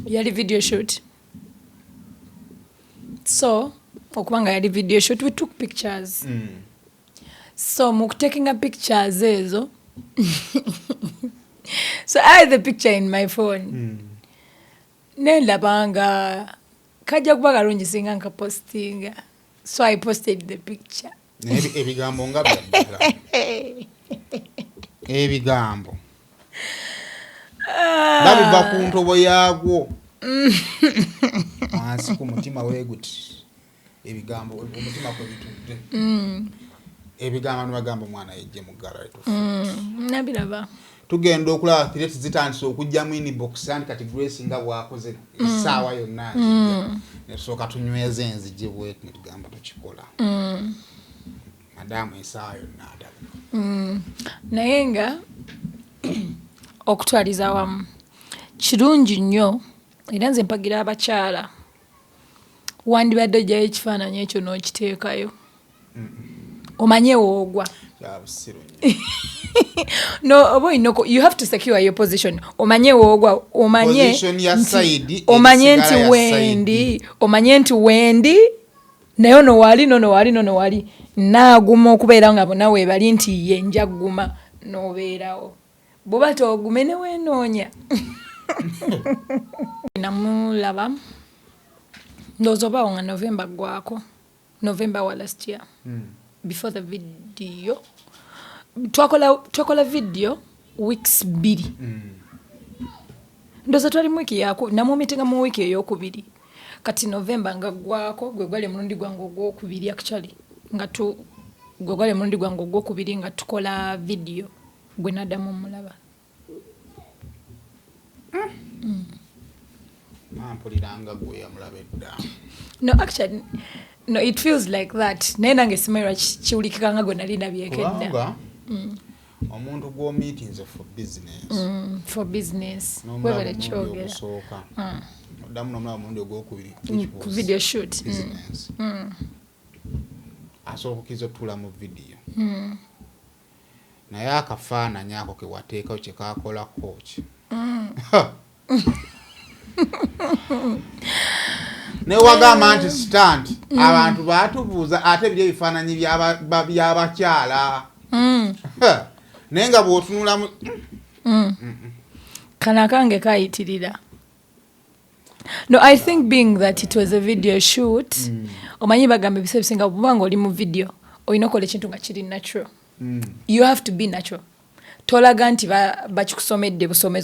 yali video shoot. So okubanga yali video shoot, we took pictures. So mu taking a pictures ezo so I had the picture in my phone. Nendabanga kajja kuba kalungi singa nka postinga. So I posted the picture. Ebigambo nga byadala. Ebigambo. Nabiva ku ntobo yaagwo. Wansi ku mutima weeguti. Ebigambo omutima kwe bitudde. Ebigambo nibagamba omwana yejje mu gallery. Nabiraba. Tugenda okulaba threat zitandise okujjamu inbox and kati Grace nga bwakoze essaawa yonna. Nesooka tunyweze enzigi bwet nitugamba tukikola. Madamu essaawa yonna adala. Naye nga okutwaliza wamu kirungi nnyo era nze mpagira abakyala wandibadde ojjayo ekifaananyi ekyo n'okiteekayo omanye woogwa. No, you have to secure your position. Omanye woogwa, omanye nti wendi naye no wali naaguma okubeera nga bonna weebali nti ye nja gguma n'obeerawo. Bw'oba toogume ne weenoonya. Namulaba ndowooza obaawo nga November gwako. November wa last year. Before the video. Twakola video weeks 2. Ndowooza twali mu wiiki namumitinga mu wiiki ey'okubiri. Kati November nga gwako gwe gwali mulundi gwange ogwokubiri actually. Gwe gwali mulundi gwange ogwokubiri nga tukola video. Gwe naddamu mulaba. Mampuliranga gwe yamulaba edda. No, actually, no, it feels like that. Naye nange simanyi kiwulikika nga gwe nali nabyekedda. Omuntu gw'omeetinze for business. For business. Webale kyogera. Oddamu n'omulaba omundi ogwokubiri. Ku video shoot. Business. Asooka okkiza otuula mu video. Naye akafaananyi ako ke wateekawo kye kaakolako ki. Ne wagamba nti stand abantu baatubuuza ate biri ebifaananyi by'abakyala. Naye nga bw'otunulamu kana kange kayitirira. No, I think being that it was a video shoot, omanyi bagamba ebiseera ebisinga bw'obanga oli mu video olina okukola ekintu nga kiri natural. You have to be natural. Tolaga nti bakikusomedde busomezi